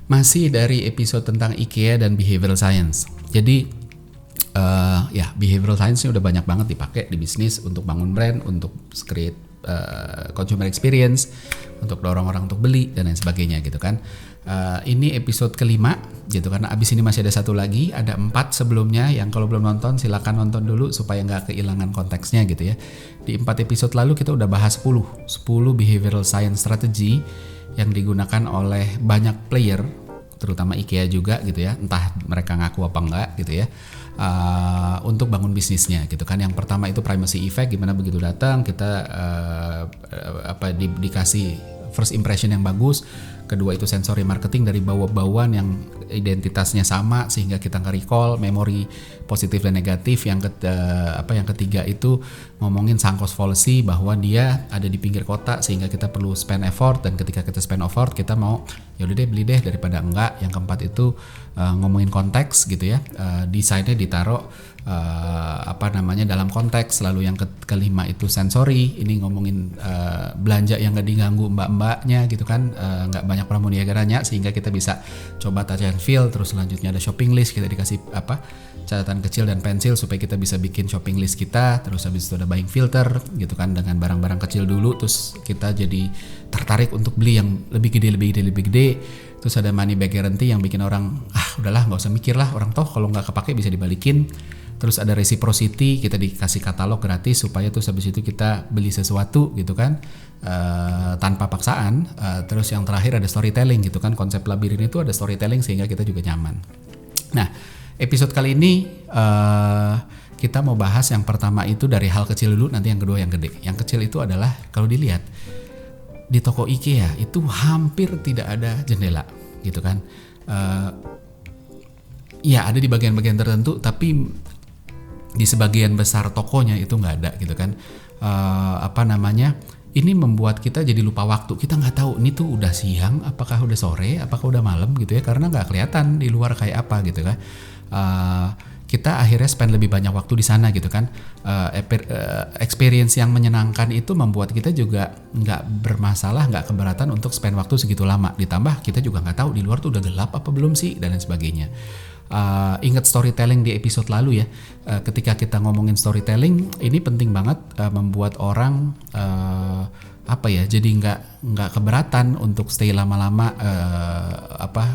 Masih dari episode tentang IKEA dan behavioral science. Jadi behavioral science ini udah banyak banget dipakai di bisnis untuk bangun brand, untuk create consumer experience, untuk dorong orang untuk beli dan lain sebagainya gitu kan. Ini episode kelima gitu, karena abis ini masih ada satu lagi, ada 4 sebelumnya yang kalau belum nonton silakan nonton dulu supaya nggak kehilangan konteksnya gitu ya. Di 4 episode lalu kita udah bahas 10 behavioral science strategy yang digunakan oleh banyak player, terutama IKEA juga gitu ya, entah mereka ngaku apa enggak gitu ya, untuk bangun bisnisnya gitu kan. Yang pertama itu primacy effect, gimana begitu datang kita dikasih first impression yang bagus. Kedua itu sensory marketing, dari bauan yang identitasnya sama sehingga kita nge-recall memori positif dan negatif. Yang ketiga itu ngomongin sunk cost fallacy, bahwa dia ada di pinggir kota sehingga kita perlu spend effort, dan ketika kita spend effort kita mau ya udah deh beli deh daripada enggak. Yang keempat itu ngomongin konteks gitu ya, desainnya ditaruh dalam konteks. Lalu yang kelima itu sensory, ini ngomongin belanja yang gak diganggu mbak-mbaknya gitu kan, gak banyak pramuniagaranya sehingga kita bisa coba touch and feel. Terus selanjutnya ada shopping list, kita dikasih catatan kecil dan pensil supaya kita bisa bikin shopping list kita. Terus habis itu ada buying filter gitu kan, dengan barang-barang kecil dulu terus kita jadi tertarik untuk beli yang lebih gede. Terus ada money back guarantee yang bikin orang udahlah nggak usah mikir lah, orang toh kalau nggak kepake bisa dibalikin. Terus ada reciprocity, kita dikasih katalog gratis supaya terus habis itu kita beli sesuatu gitu kan, tanpa paksaan. Terus yang terakhir ada storytelling gitu kan, konsep labirin itu ada storytelling sehingga kita juga nyaman. Nah, episode kali ini kita mau bahas yang pertama itu dari hal kecil dulu, nanti yang kedua yang gede. Yang kecil itu adalah kalau dilihat di toko IKEA itu hampir tidak ada jendela gitu kan. Ya ada di bagian-bagian tertentu, tapi di sebagian besar tokonya itu nggak ada gitu kan. Ini membuat kita jadi lupa waktu. Kita nggak tahu ini tuh udah siang, apakah udah sore, apakah udah malam gitu ya, karena nggak kelihatan di luar kayak apa gitu kan. Kita akhirnya spend lebih banyak waktu di sana gitu kan. Experience yang menyenangkan itu membuat kita juga nggak bermasalah, nggak keberatan untuk spend waktu segitu lama. Ditambah kita juga nggak tahu di luar tuh udah gelap apa belum sih, dan lain sebagainya. Ingat storytelling di episode lalu ya, ketika kita ngomongin storytelling ini penting banget, membuat orang jadi nggak keberatan untuk stay lama-lama,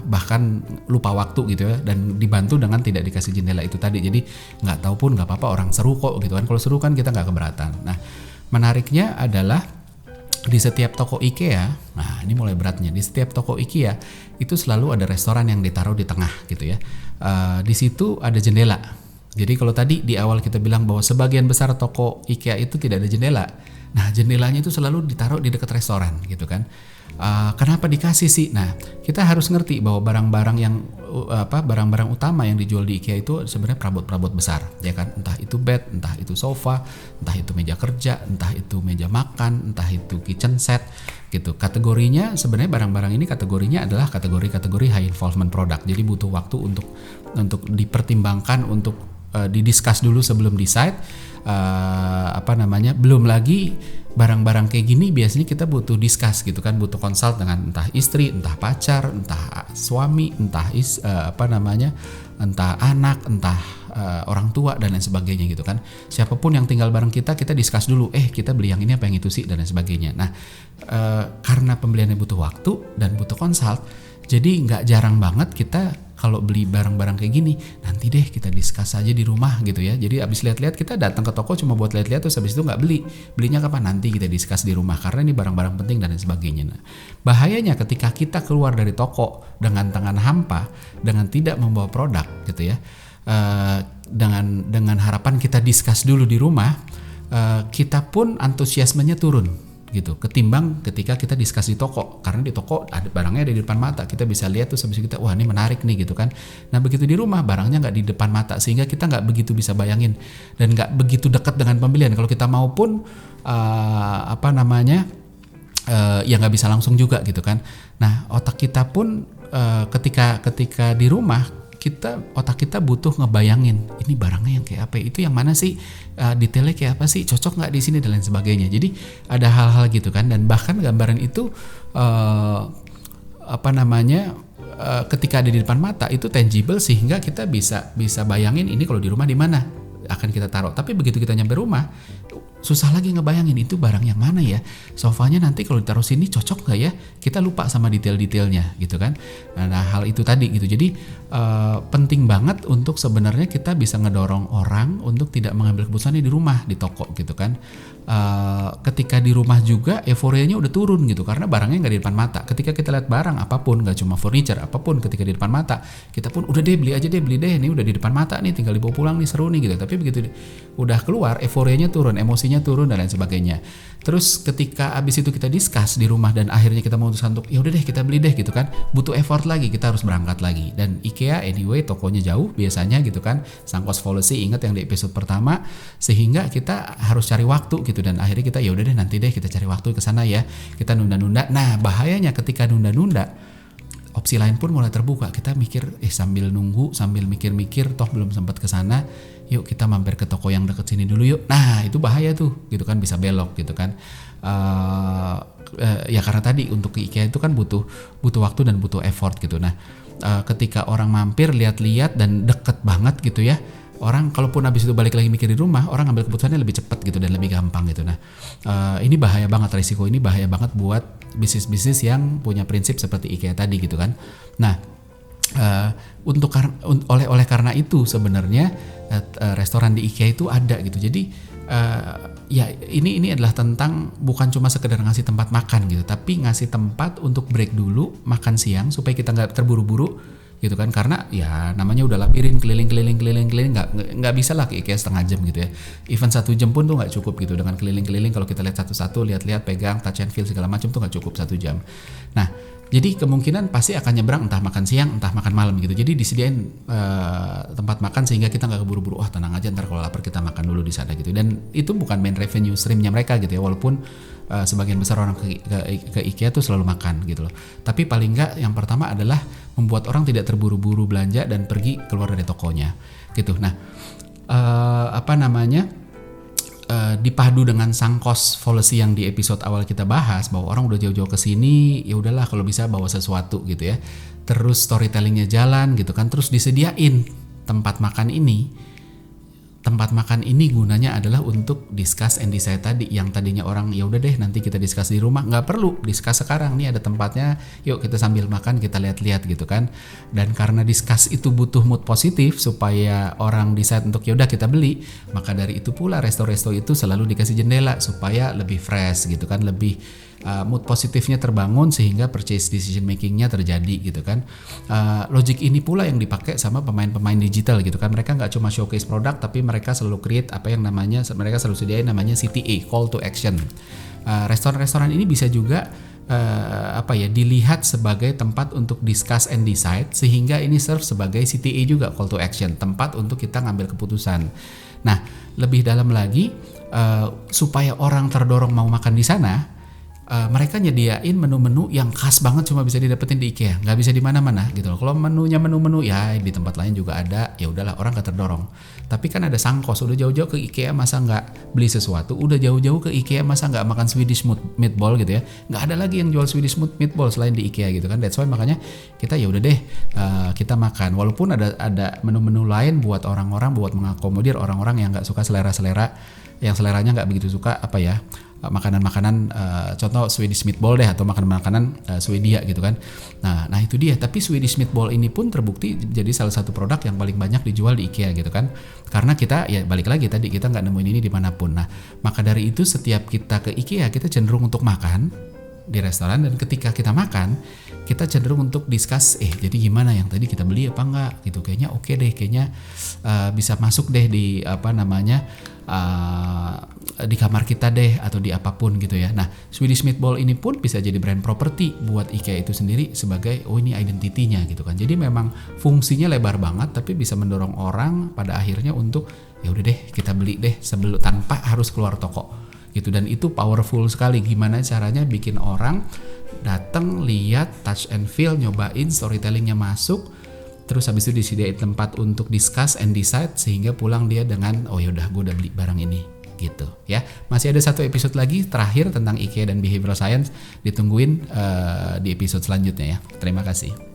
bahkan lupa waktu gitu ya, dan dibantu dengan tidak dikasih jendela itu tadi. Jadi nggak tahu pun nggak apa-apa, orang seru kok gitu kan. Kalau seru kan kita nggak keberatan. Nah, menariknya adalah di setiap toko IKEA, nah ini mulai beratnya, di setiap toko IKEA itu selalu ada restoran yang ditaruh di tengah gitu ya. Di situ ada jendela. Jadi kalau tadi di awal kita bilang bahwa sebagian besar toko IKEA itu tidak ada jendela, nah jendelanya itu selalu ditaruh di dekat restoran gitu kan. Kenapa dikasih sih? Nah, kita harus ngerti bahwa barang-barang utama yang dijual di IKEA itu sebenarnya perabot-perabot besar, ya kan? Entah itu bed, entah itu sofa, entah itu meja kerja, entah itu meja makan, entah itu kitchen set gitu. Kategorinya sebenarnya barang-barang ini kategorinya adalah kategori high involvement product. Jadi butuh waktu untuk dipertimbangkan, untuk didiscuss dulu sebelum decide. Belum lagi barang-barang kayak gini biasanya kita butuh discuss gitu kan, butuh consult dengan entah istri, entah pacar, entah suami, entah anak, entah orang tua dan lain sebagainya gitu kan. Siapapun yang tinggal bareng kita discuss dulu, kita beli yang ini apa yang itu sih, dan lain sebagainya. Nah, karena pembeliannya butuh waktu dan butuh consult, jadi nggak jarang banget kita kalau beli barang-barang kayak gini, nanti deh kita discuss aja di rumah gitu ya. Jadi abis lihat-lihat kita datang ke toko cuma buat lihat-lihat, terus abis itu nggak beli. Belinya kapan? Nanti kita discuss di rumah karena ini barang-barang penting dan lain sebagainya. Nah, bahayanya ketika kita keluar dari toko dengan tangan hampa, dengan tidak membawa produk gitu ya, dengan harapan kita discuss dulu di rumah, kita pun antusiasmenya turun gitu, ketimbang ketika kita discuss di toko. Karena di toko ada barangnya ada di depan mata, kita bisa lihat tuh habis kita, wah ini menarik nih gitu kan. Nah begitu di rumah barangnya nggak di depan mata, sehingga kita nggak begitu bisa bayangin dan nggak begitu dekat dengan pembelian. Kalau kita mau pun ya nggak bisa langsung juga gitu kan. Nah otak kita pun ketika di rumah, otak kita butuh ngebayangin ini barangnya yang kayak apa, itu yang mana sih, detailnya kayak apa sih, cocok nggak di sini dan lain sebagainya. Jadi ada hal-hal gitu kan, dan bahkan gambaran itu ketika ada di depan mata itu tangible sehingga kita bisa bayangin ini kalau di rumah di mana akan kita taruh. Tapi begitu kita nyampe rumah susah lagi ngebayangin itu barang yang mana ya, sofanya nanti kalau ditaruh sini cocok nggak ya, kita lupa sama detail-detailnya gitu kan. Nah hal itu tadi gitu, jadi penting banget untuk sebenarnya kita bisa ngedorong orang untuk tidak mengambil keputusannya di rumah, di toko gitu kan. Ketika di rumah juga euforianya udah turun gitu karena barangnya nggak di depan mata. Ketika kita lihat barang apapun, nggak cuma furniture, apapun ketika di depan mata kita pun udah deh beli deh, ini udah di depan mata nih, tinggal dibawa pulang nih, seru nih gitu. Tapi begitu udah keluar euforianya turun, emosinya turun dan lain sebagainya. Terus ketika abis itu kita discuss di rumah dan akhirnya kita memutuskan untuk ya udah deh kita beli deh gitu kan, butuh effort lagi, kita harus berangkat lagi. Dan IKEA anyway tokonya jauh biasanya gitu kan, sunk cost fallacy, ingat yang di episode pertama, sehingga kita harus cari waktu gitu. Dan akhirnya kita ya udah deh nanti deh kita cari waktu ke sana ya, kita nunda-nunda. Nah bahayanya ketika nunda-nunda, opsi lain pun mulai terbuka. Kita mikir sambil nunggu, sambil mikir-mikir toh belum sempat ke sana, yuk kita mampir ke toko yang deket sini dulu yuk. Nah itu bahaya tuh gitu kan, bisa belok gitu kan. Ya karena tadi untuk ke IKEA itu kan butuh waktu dan butuh effort gitu. Nah ketika orang mampir lihat-lihat dan deket banget gitu ya, orang kalaupun habis itu balik lagi mikir di rumah, orang ambil keputusannya lebih cepat gitu dan lebih gampang gitu. Nah ini bahaya banget, risiko ini bahaya banget buat bisnis-bisnis yang punya prinsip seperti IKEA tadi gitu kan. Nah oleh karena itu sebenarnya restoran di IKEA itu ada gitu. Jadi ya ini adalah tentang bukan cuma sekedar ngasih tempat makan gitu, tapi ngasih tempat untuk break dulu, makan siang supaya kita nggak terburu-buru gitu kan. Karena ya namanya udah labirin keliling nggak bisa lah ke IKEA setengah jam gitu ya. Even 1 jam pun tuh nggak cukup gitu dengan keliling-keliling. Kalau kita lihat satu-satu, lihat-lihat, pegang, touch and feel segala macam tuh nggak cukup 1 jam. Nah jadi kemungkinan pasti akan nyebrang entah makan siang entah makan malam gitu. Jadi disediain tempat makan sehingga kita nggak keburu-buru, tenang aja ntar kalau lapar kita makan dulu di sana gitu. Dan itu bukan main revenue streamnya mereka gitu ya, walaupun sebagian besar orang ke IKEA tuh selalu makan gitu loh. Tapi paling nggak yang pertama adalah membuat orang tidak terburu-buru belanja dan pergi keluar dari tokonya gitu. Nah dipadu dengan sunk cost fallacy yang di episode awal kita bahas, bahwa orang udah jauh-jauh ke sini, ya udahlah kalau bisa bawa sesuatu gitu ya. Terus storytellingnya jalan gitu kan, terus disediain tempat makan ini. Tempat makan ini gunanya adalah untuk discuss and decide tadi, yang tadinya orang ya udah deh nanti kita discuss di rumah, nggak perlu discuss sekarang, nih ada tempatnya, yuk kita sambil makan kita lihat-lihat gitu kan. Dan karena discuss itu butuh mood positif supaya orang decide untuk ya udah kita beli, maka dari itu pula resto-resto itu selalu dikasih jendela supaya lebih fresh gitu kan, lebih mood positifnya terbangun sehingga purchase decision makingnya terjadi gitu kan. Logic ini pula yang dipakai sama pemain-pemain digital gitu kan. Mereka nggak cuma showcase produk, tapi mereka selalu create mereka selalu sediain namanya CTA, call to action. Restoran-restoran ini bisa juga dilihat sebagai tempat untuk discuss and decide, sehingga ini serve sebagai CTA juga, call to action, tempat untuk kita ngambil keputusan. Nah lebih dalam lagi, supaya orang terdorong mau makan di sana, mereka nyediain menu-menu yang khas banget cuma bisa didapetin di IKEA, nggak bisa di mana-mana gitu loh. Kalau menunya menu-menu ya di tempat lain juga ada, ya udahlah orang nggak terdorong. Tapi kan ada sunk cost, udah jauh-jauh ke IKEA masa nggak beli sesuatu, udah jauh-jauh ke IKEA masa nggak makan Swedish meatball gitu ya, nggak ada lagi yang jual Swedish meatball selain di IKEA gitu kan. That's why makanya kita ya udah deh kita makan, walaupun ada menu-menu lain buat orang-orang, buat mengakomodir orang-orang yang nggak suka seleranya nggak begitu suka makanan-makanan contoh Swedish meatball deh, atau makanan-makanan Swedia gitu kan. Nah itu dia. Tapi Swedish meatball ini pun terbukti jadi salah satu produk yang paling banyak dijual di IKEA gitu kan. Karena kita ya balik lagi tadi, kita nggak nemuin ini dimanapun. Nah maka dari itu setiap kita ke IKEA kita cenderung untuk makan di restoran, dan ketika kita makan kita cenderung untuk discuss jadi gimana yang tadi kita beli apa enggak gitu, kayaknya oke deh, kayaknya bisa masuk deh di di kamar kita deh, atau di apapun gitu ya. Nah Swedish meatball ini pun bisa jadi brand property buat IKEA itu sendiri sebagai ini identitinya gitu kan. Jadi memang fungsinya lebar banget, tapi bisa mendorong orang pada akhirnya untuk ya udah deh kita beli deh sebelum, tanpa harus keluar toko gitu. Dan itu powerful sekali, gimana caranya bikin orang datang, lihat, touch and feel, nyobain, storytellingnya masuk, terus habis itu disediain tempat untuk discuss and decide, sehingga pulang dia dengan oh yaudah gue udah beli barang ini gitu ya. Masih ada 1 episode lagi terakhir tentang IKEA dan behavioral science, ditungguin di episode selanjutnya ya. Terima kasih.